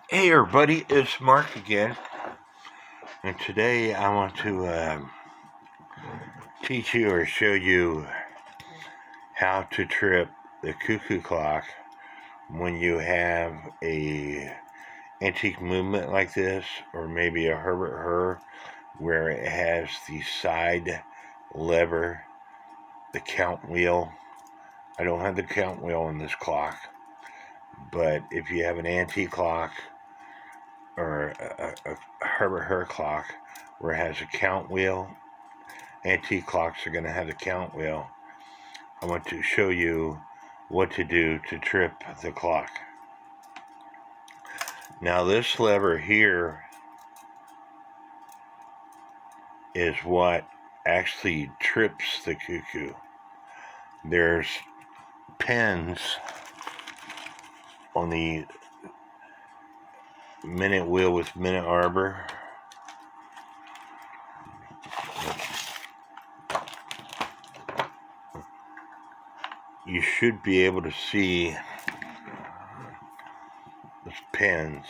Hey everybody, it's Mark again, and today I want to teach you or show you how to trip the cuckoo clock when you have a antique movement like this, or maybe a Hubert Herr where it has the side lever, the count wheel. I don't have the count wheel on this clock, but if you have an antique clock or a Hubert Herr clock where it has a count wheel, antique clocks are going to have the count wheel. I want to show you what to do to trip the clock. Now this lever here is what actually trips the cuckoo. There's pins on the minute wheel with minute arbor. You should be able to see those pins.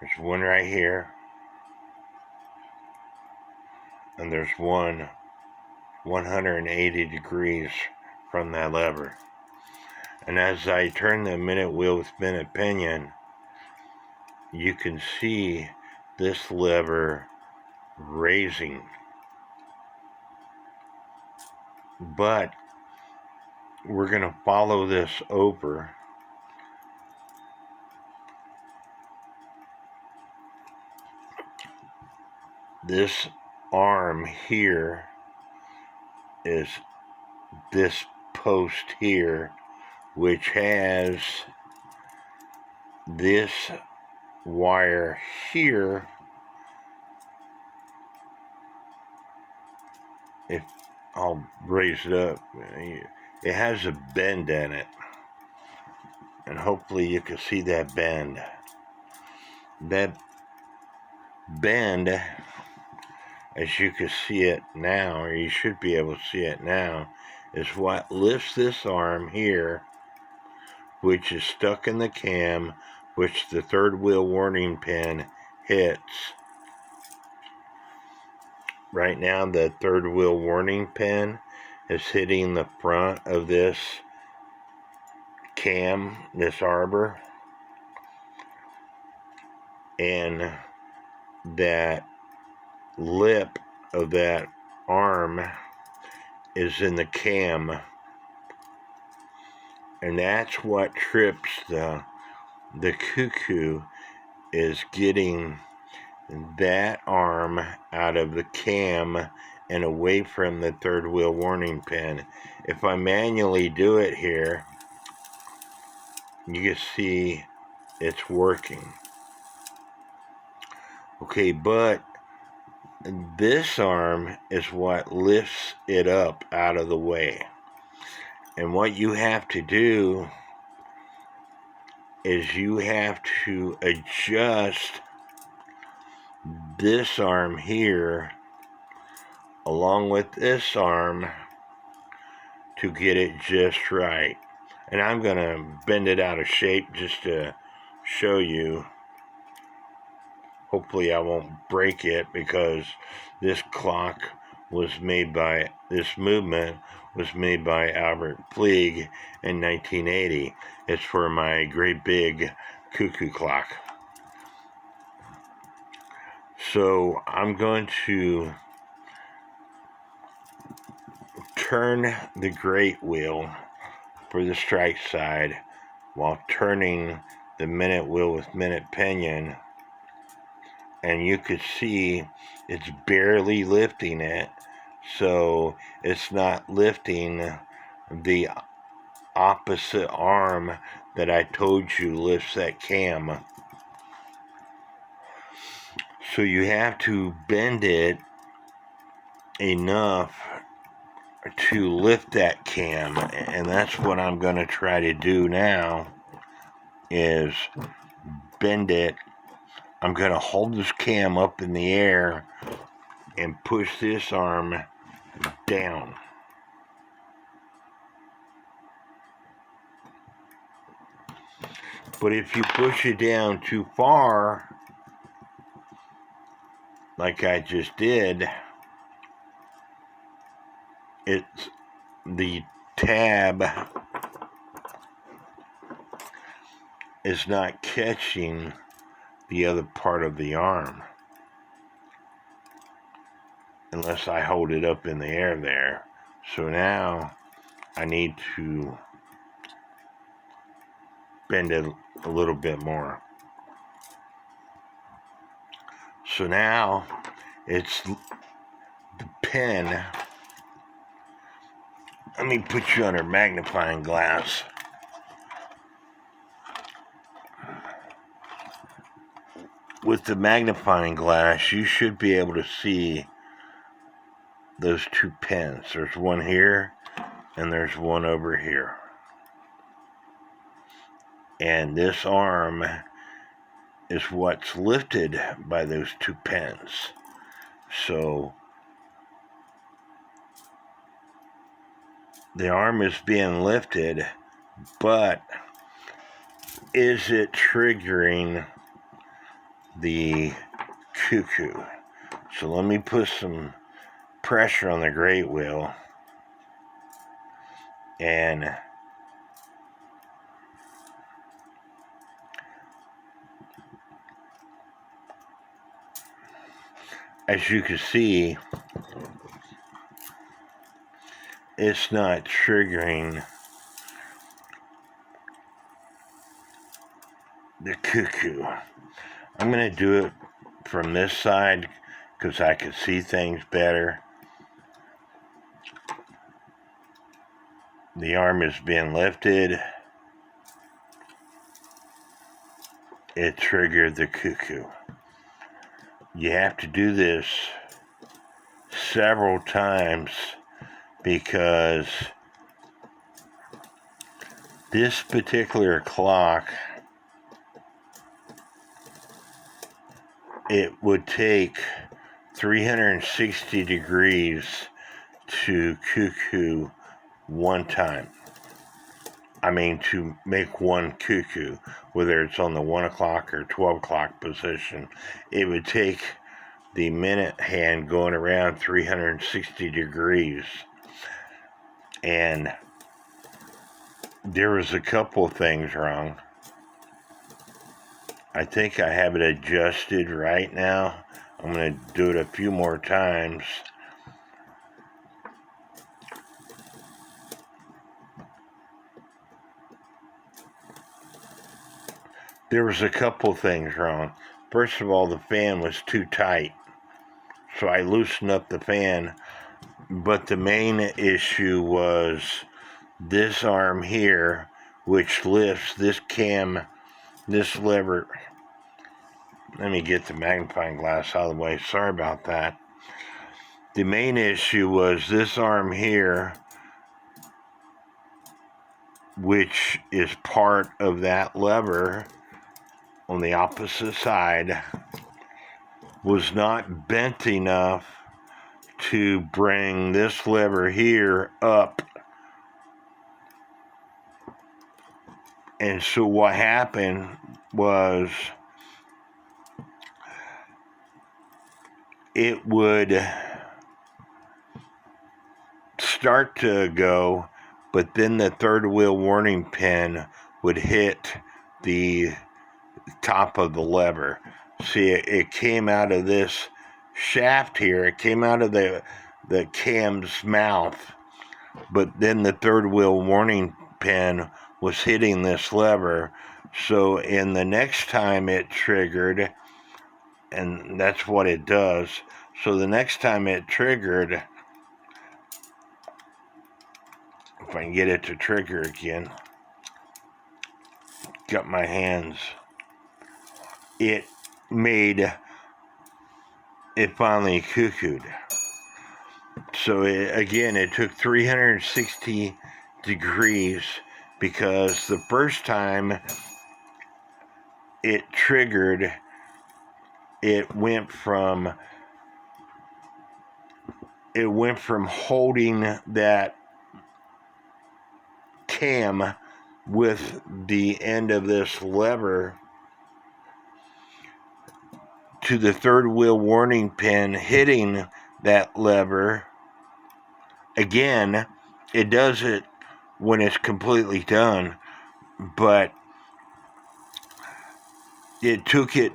There's one right here, and there's one 180 degrees from that lever. And as I turn the minute wheel with minute pinion, you can see this lever raising. But we're going to follow this over. This arm here is this post here, which has this wire here. If I'll raise it up, it has a bend in it, and hopefully you can see that bend. That bend, as you can see it now, or you should be able to see it now, is what lifts this arm here, which is stuck in the cam, which the third wheel warning pin hits. Right now the third wheel warning pin is hitting the front of this cam, this arbor, and that lip of that arm is in the cam, and that's what trips the cuckoo, is getting that arm out of the cam and away from the third wheel warning pin. If I manually do it here, you can see it's working. Okay, but this arm is what lifts it up out of the way. And what you have to do is you have to adjust this arm here along with this arm to get it just right. And I'm going to bend it out of shape just to show you. Hopefully I won't break it, because this clock was made by, this movement was made by Albert Flieg in 1980. It's for my great big cuckoo clock. So I'm going to turn the great wheel for the strike side while turning the minute wheel with minute pinion, and you could see it's barely lifting it, so it's not lifting the opposite arm that I told you lifts that cam. So you have to bend it enough to lift that cam, and that's what I'm going to try to do now, is bend it. I'm going to hold this cam up in the air and push this arm down. But if you push it down too far, like I just did, it's the tab is not catching the other part of the arm unless I hold it up in the air there. So now I need to bend it a little bit more. So now it's the pen. Let me put you under magnifying glass. With the magnifying glass, you should be able to see those two pens. There's one here and there's one over here. And this arm is what's lifted by those two pens. So the arm is being lifted, but is it triggering the cuckoo? So let me put some pressure on the great wheel, and as you can see, it's not triggering the cuckoo. I'm going to do it from this side because I can see things better. The arm is being lifted. It triggered the cuckoo. You have to do this several times because this particular clock, it would take 360 degrees to cuckoo one time. I mean, to make one cuckoo, whether it's on the 1 o'clock or 12 o'clock position, it would take the minute hand going around 360 degrees. And there was a couple of things wrong. I think I have it adjusted right now. I'm going to do it a few more times. There was a couple things wrong. First of all, the fan was too tight, so I loosened up the fan. But the main issue was this arm here, which lifts this cam, this lever. Let me get the magnifying glass out of the way. Sorry about that. The main issue was this arm here, which is part of that lever on the opposite side, was not bent enough to bring this lever here up. And so what happened was it would start to go, but then the third wheel warning pin would hit the top of the lever. See, it came out of this shaft here. It came out of the cam's mouth, but then the third wheel warning pin was hitting this lever. So in the next time it triggered, and that's what it does. So the next time it triggered, if I can get it to trigger again, got my hands, it finally cuckooed. So it took 360 degrees, because the first time it triggered, it went from holding that cam with the end of this lever to the third wheel warning pin, hitting that lever. Again, it does it when it's completely done, but it took it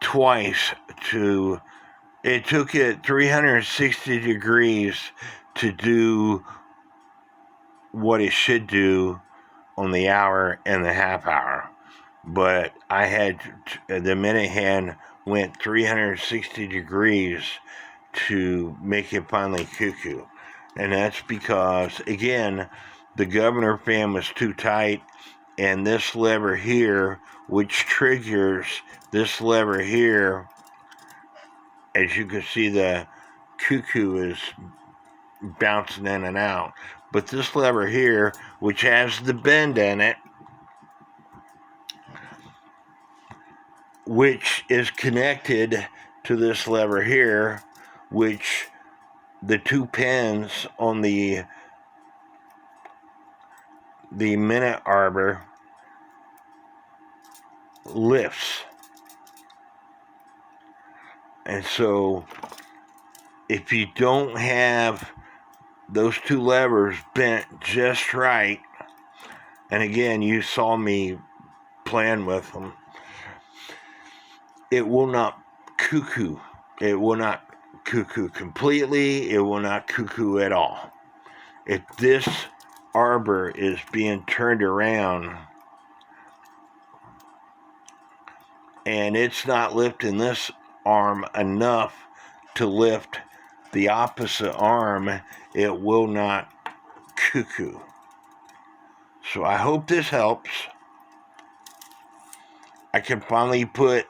twice to, it took it 360 degrees to do what it should do on the hour and the half hour. But I had, the minute hand went 360 degrees to make it finally cuckoo. And that's because, again, the governor fan was too tight, and this lever here, which triggers this lever here, as you can see, the cuckoo is bouncing in and out. But this lever here, which has the bend in it, which is connected to this lever here, which the two pins on the minute arbor lifts. And so if you don't have those two levers bent just right, and again, you saw me playing with them, it will not cuckoo. It will not cuckoo completely. It will not cuckoo at all. If this arbor is being turned around and it's not lifting this arm enough to lift the opposite arm, it will not cuckoo. So I hope this helps. I can finally put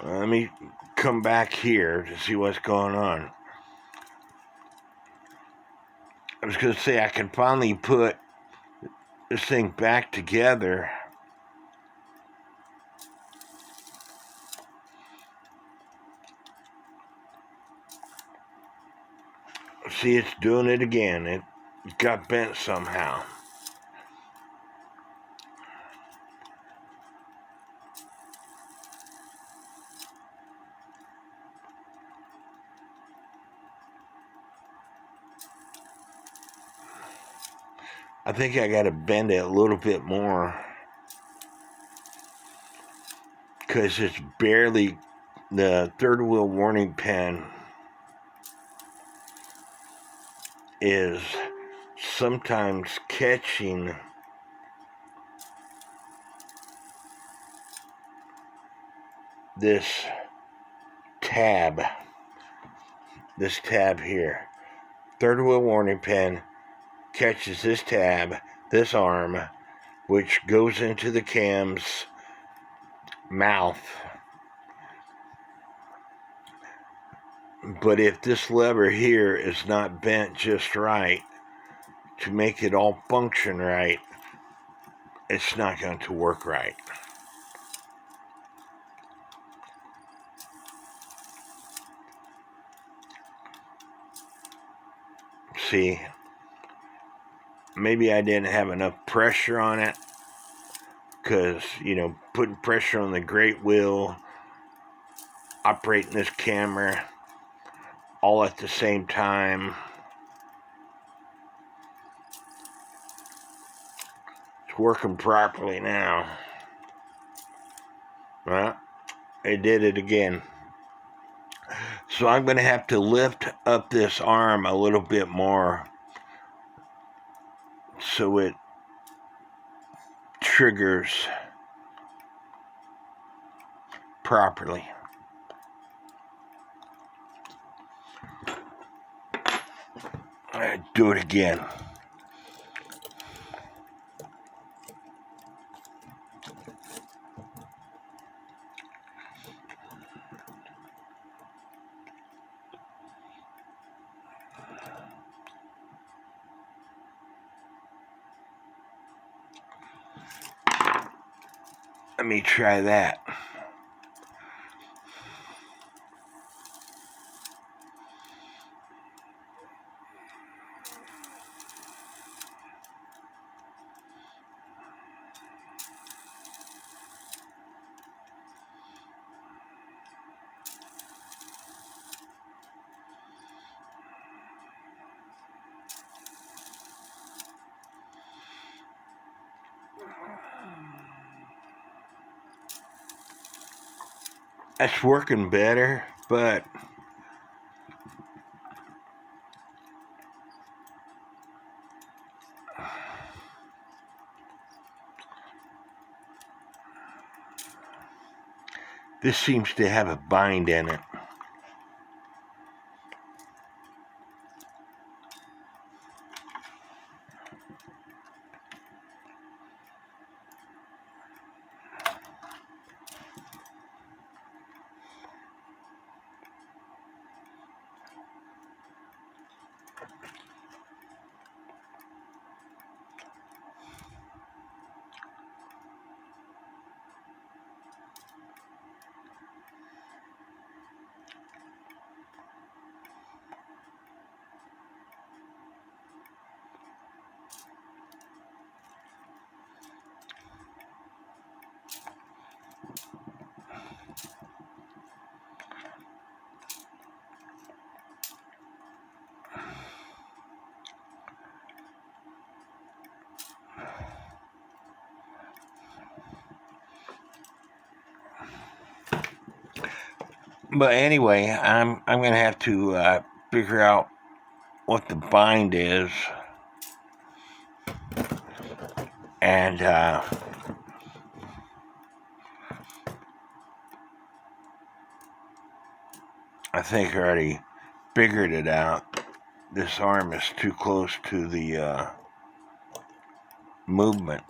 let me come back here to see what's going on. I was going to say I can finally put this thing back together. See, it's doing it again. It got bent somehow. I think I got to bend it a little bit more, because it's barely, the third wheel warning pin is sometimes catching this tab here. Third wheel warning pin catches this tab, this arm, which goes into the cam's mouth. But if this lever here is not bent just right to make it all function right, it's not going to work right. See, maybe I didn't have enough pressure on it, because, you know, putting pressure on the great wheel, operating this camera all at the same time, it's working properly now. Well, it did it again. So I'm going to have to lift up this arm a little bit more so it triggers properly. All right, do it again. Let me try that. That's working better, but this seems to have a bind in it. But anyway, I'm gonna have to figure out what the bind is, and I think I already figured it out. This arm is too close to the movement.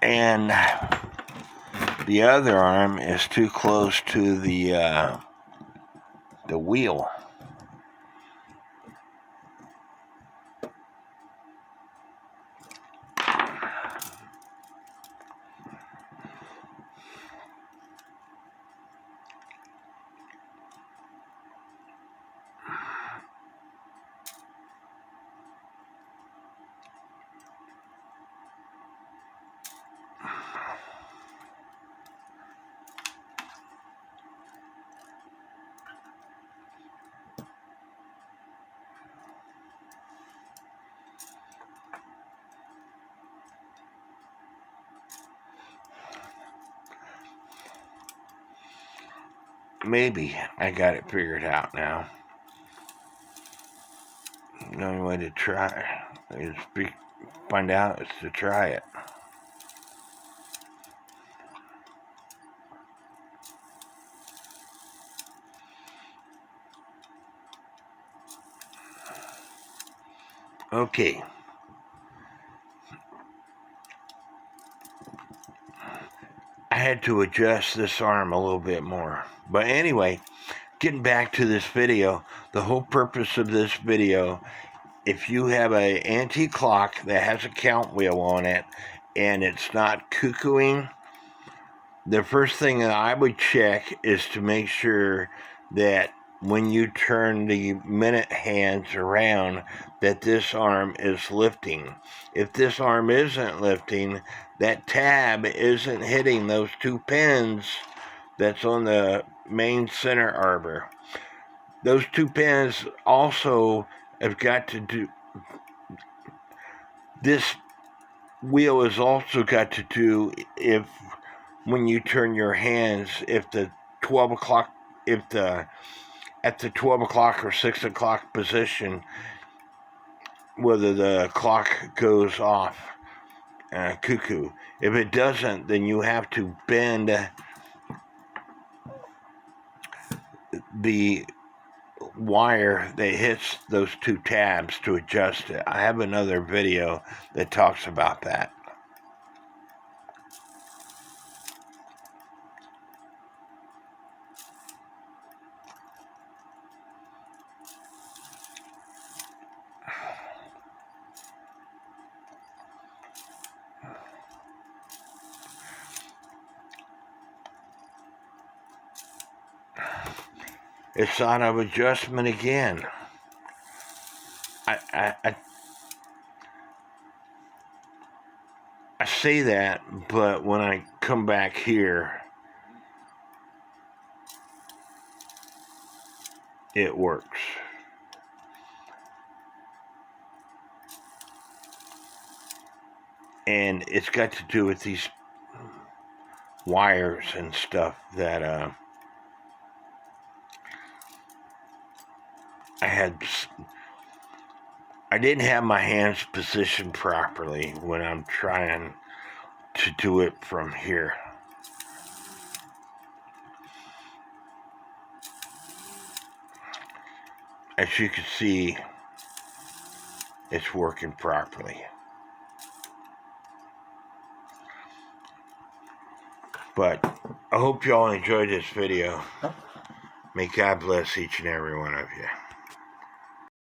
And the other arm is too close to the wheel. Maybe I got it figured out now. The only way to find out is to try it. Okay. I had to adjust this arm a little bit more. But anyway, getting back to this video, the whole purpose of this video, if you have an antique clock that has a count wheel on it and it's not cuckooing, the first thing that I would check is to make sure that when you turn the minute hands around, that this arm is lifting. If this arm isn't lifting, that tab isn't hitting those two pins that's on the main center arbor. Those two pins also have got to This wheel is also got to do if when you turn your hands, if the 12 o'clock, if the at the 12 o'clock or 6 o'clock position, whether the clock goes off, cuckoo. If it doesn't, then you have to bend the wire that hits those two tabs to adjust it. I have another video that talks about that. It's out of adjustment again. I say that, but when I come back here, it works. And it's got to do with these wires and stuff that I didn't have my hands positioned properly when I'm trying to do it from here. As you can see, it's working properly. But I hope you all enjoyed this video. May God bless each and every one of you.